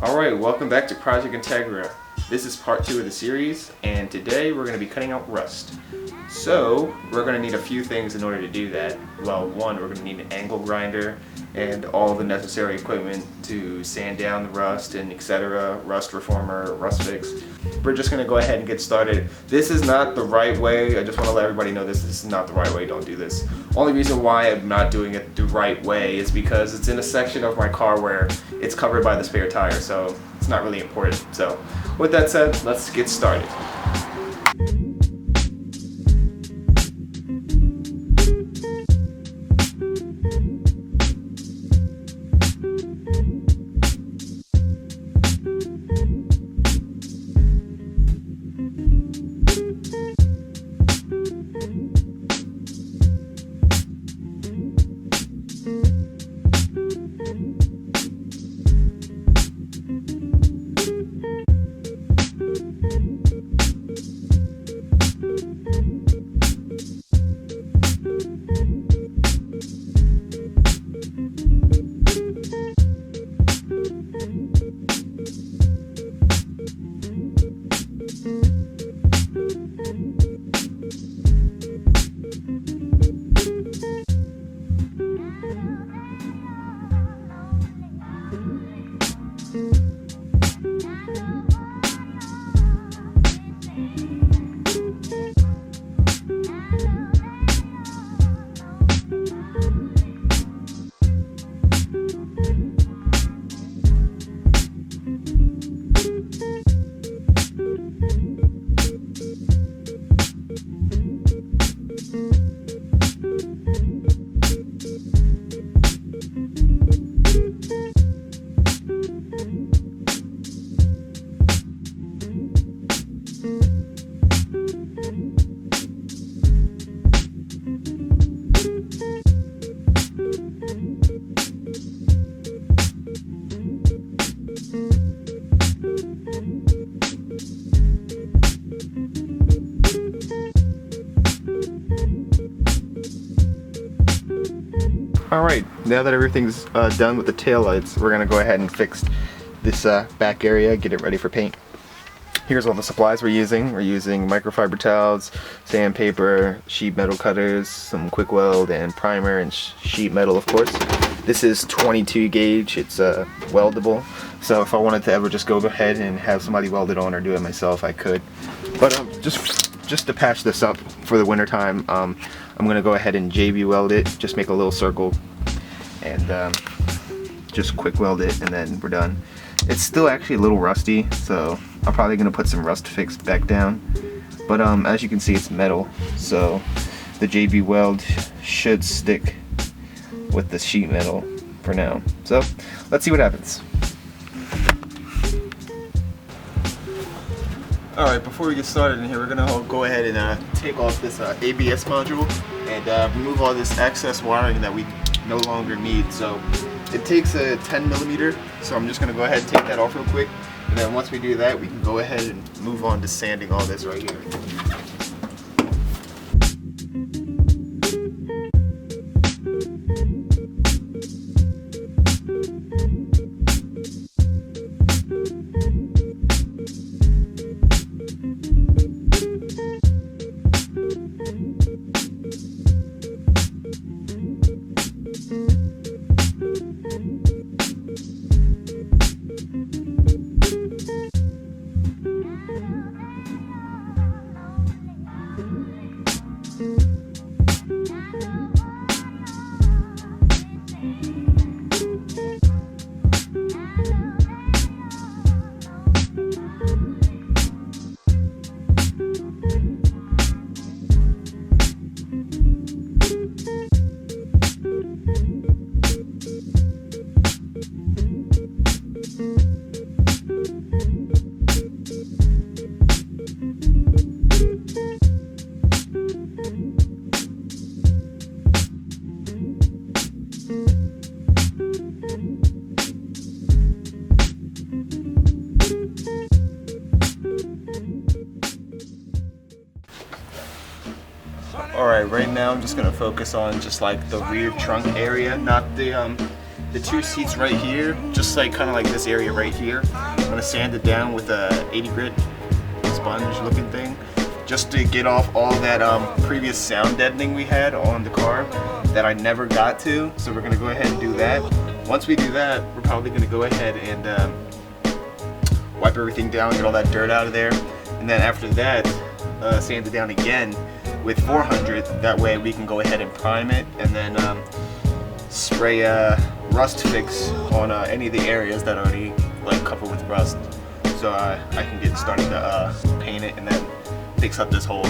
Alright, welcome back to Project Integra. This is part 2 of the series, and today we're going to be cutting out rust. So, we're going to need a few things in order to do that. Well, one, we're going to need an angle grinder and all the necessary equipment to sand down the rust and etc. Rust reformer, rust fix. We're just going to go ahead and get started. This is not the right way. I just want to let everybody know this is not the right way. Don't do this. Only reason why I'm not doing it the right way is because it's in a section of my car where it's covered by the spare tire, so it's not really important. So with that said, let's get started. Alright, now that everything's done with the taillights, we're going to go ahead and fix this back area, get it ready for paint. Here's all the supplies we're using. We're using microfiber towels, sandpaper, sheet metal cutters, some quick weld, and primer and sheet metal, of course. This is 22 gauge, it's weldable, so if I wanted to ever just go ahead and have somebody weld it on or do it myself, I could. But just to patch this up for the winter time, I'm gonna go ahead and JB weld it, just make a little circle and just quick weld it, and then we're done. It's still actually a little rusty, so I'm probably gonna put some rust fix back down, but as you can see, it's metal, so the JB weld should stick with the sheet metal for now. So let's see what happens. Alright, before we get started in here, we're going to go ahead and take off this ABS module and remove all this excess wiring that we no longer need. So it takes a 10 millimeter, so I'm just going to go ahead and take that off real quick, and then once we do that, we can go ahead and move on to sanding all this right here. Alright, right now I'm just going to focus on just like the rear trunk area, not the the two seats right here, just like kind of like this area right here. I'm gonna sand it down with a 80 grit sponge looking thing, just to get off all that previous sound deadening we had on the car that I never got to. So we're gonna go ahead and do that. Once we do that, we're probably gonna go ahead and wipe everything down, get all that dirt out of there, and then after that, sand it down again with 400. That way we can go ahead and prime it, and then spray rust fix on any of the areas that are already like covered with rust, so I can get started to paint it and then fix up this hole.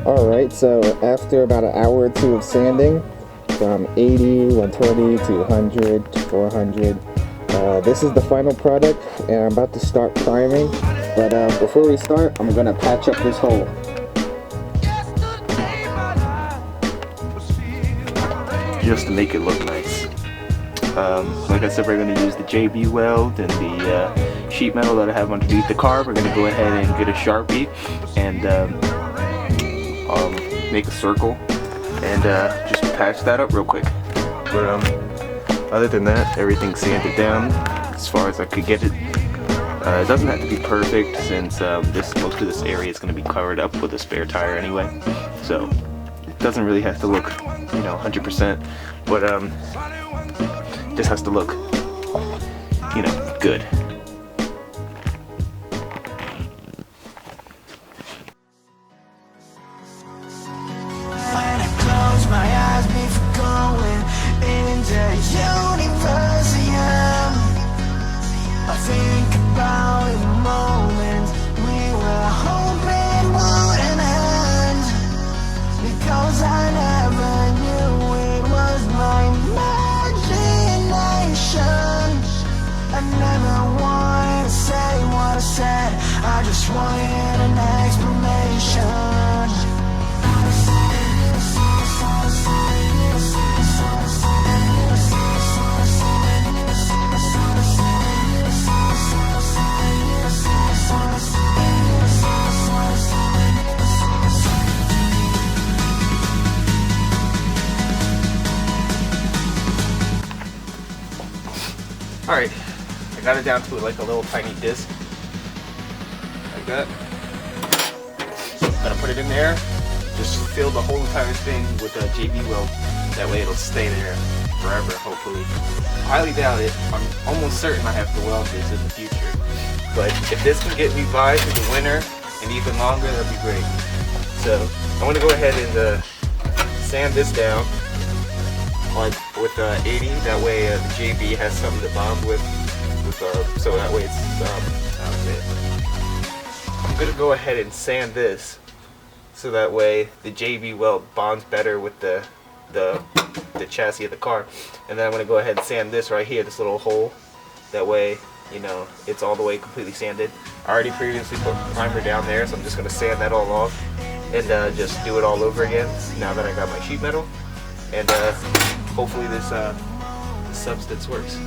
Alright, so after about an hour or two of sanding, from 80, 120 to 100 to 400, this is the final product, and I'm about to start priming. But before we start, I'm going to patch up this hole. Just to make it look nice. Like I said, we're going to use the JB weld and the sheet metal that I have underneath the car. We're going to go ahead and get a Sharpie and make a circle and just patch that up real quick. But other than that, everything's sanded down as far as I could get it. It doesn't have to be perfect, since most of this area is going to be covered up with a spare tire anyway, so it doesn't really have to look, 100%, but it just has to look, good. I just wanted an explanation. Alright, I got it down to like a little tiny disc. Like that. Gonna put it in there. Just fill the whole entire thing with a JB weld. That way it'll stay there forever, hopefully. Highly doubt it. I'm almost certain I have to weld this in the future. But if this can get me by through the winter and even longer, that'd be great. So I'm gonna go ahead and sand this down like with 80. That way the JB has something to bond with so that way it's I'm gonna go ahead and sand this so that way the JB weld bonds better with the chassis of the car. And then I'm gonna go ahead and sand this right here, this little hole. That way, it's all the way completely sanded. I already previously put primer down there, so I'm just gonna sand that all off and just do it all over again now that I got my sheet metal. And hopefully this substance works.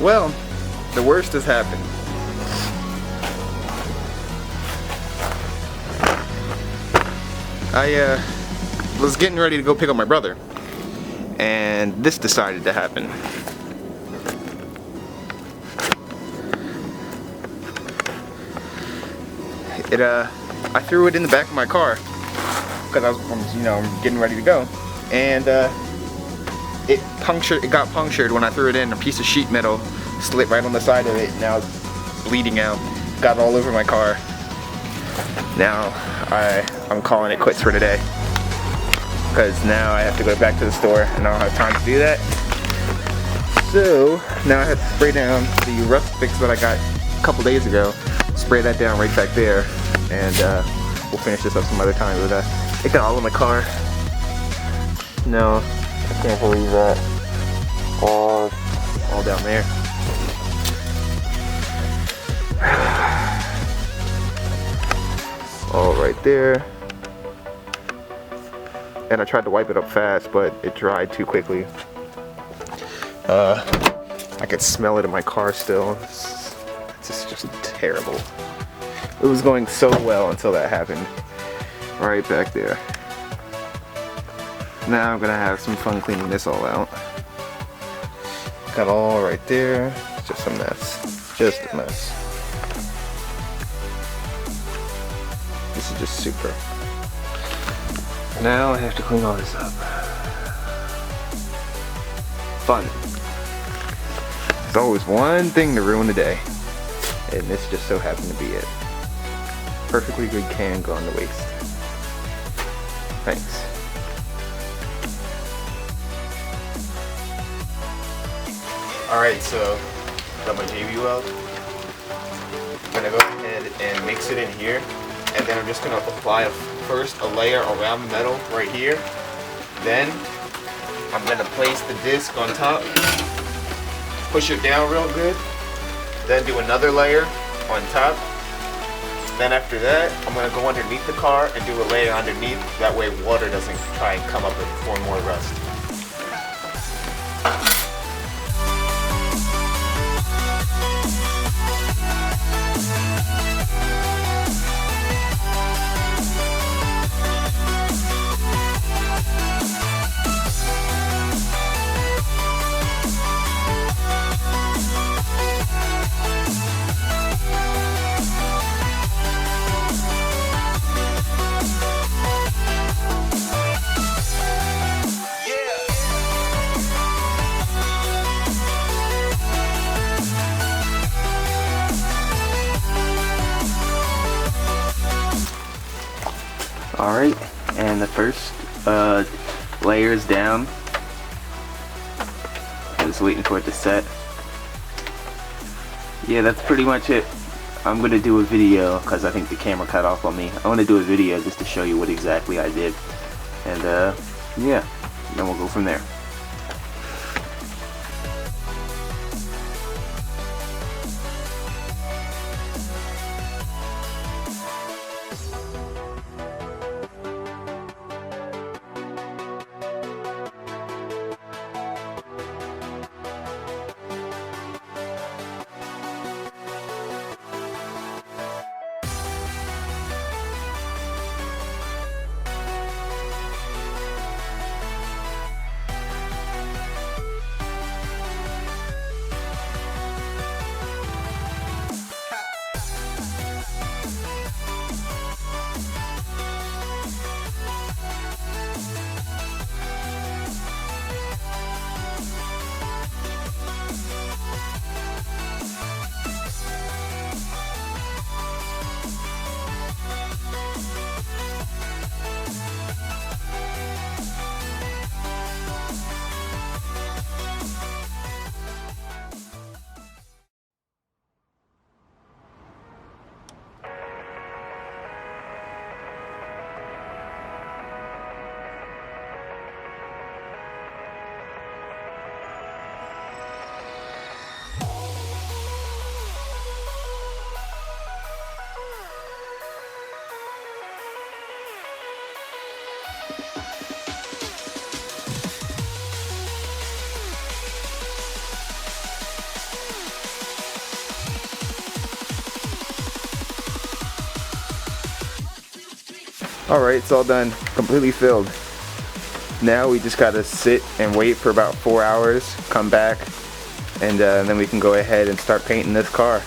Well, the worst has happened. I was getting ready to go pick up my brother, and this decided to happen. I threw it in the back of my car because I'm getting ready to go, and it got punctured when I threw it in. A piece of sheet metal slid right on the side of it. Now it's bleeding out. Got all over my car. Now I'm calling it quits for today, because now I have to go back to the store and I don't have time to do that. So now I have to spray down the rust fix that I got a couple days ago. Spray that down right back there, and we'll finish this up some other time. But it got all in my car. No, I can't believe that. All down there. All right there. And I tried to wipe it up fast, but it dried too quickly. I could smell it in my car still. It's just terrible. It was going so well until that happened. Right back there. Now I'm gonna have some fun cleaning this all out. Got all right there. It's just a mess. Just a mess. This is just super. Now I have to clean all this up. Fun. There's always one thing to ruin the day, and this just so happened to be it. Perfectly good can gone to waste. Thanks. Alright, so got my JB weld. I'm gonna go ahead and mix it in here, and then I'm just gonna apply first a layer around the metal right here. Then I'm gonna place the disc on top, push it down real good, then do another layer on top. Then after that, I'm gonna go underneath the car and do a layer underneath. That way water doesn't try and come up and form more rust. Alright, and the first layer is down. I'm just waiting for it to set. Yeah, that's pretty much it. I'm gonna do a video because I think the camera cut off on me. I want to do a video just to show you what exactly I did, and yeah, then we'll go from there. Alright, it's all done, completely filled. Now we just gotta sit and wait for about 4 hours, come back, and then we can go ahead and start painting this car.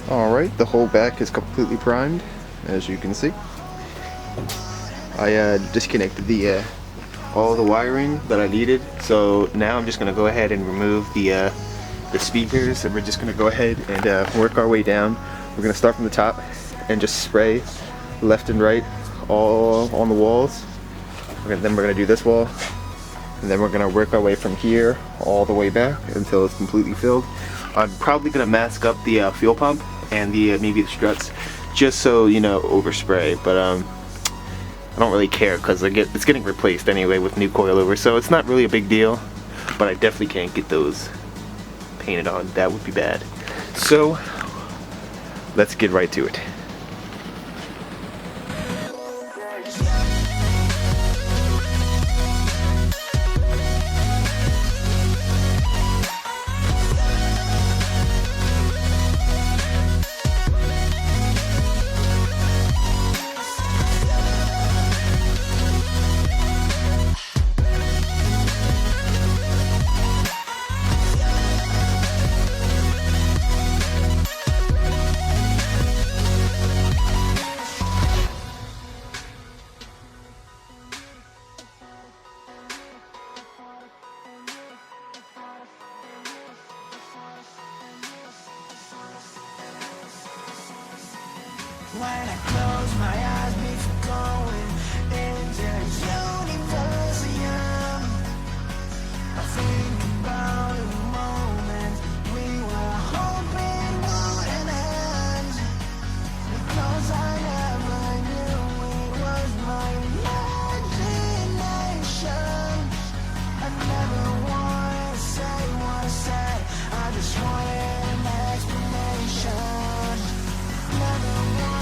Alright, the whole back is completely primed, as you can see. I disconnected all the wiring that I needed, so now I'm just going to go ahead and remove the speakers, and we're just going to go ahead and work our way down. We're going to start from the top and just spray left and right all on the walls. Then we're going to do this wall, and then we're going to work our way from here all the way back until it's completely filled. I'm probably going to mask up the fuel pump and the maybe the struts, just so, you know, overspray, but I don't really care because it's getting replaced anyway with new coilover, so it's not really a big deal, but I definitely can't get those painted on. That would be bad. So let's get right to it. When I close my eyes before going into Universium, I think about a moment we were hoping wouldn't end, because I never knew it was my imagination. I never wanted to say what I said, I just wanted an explanation. Never wanted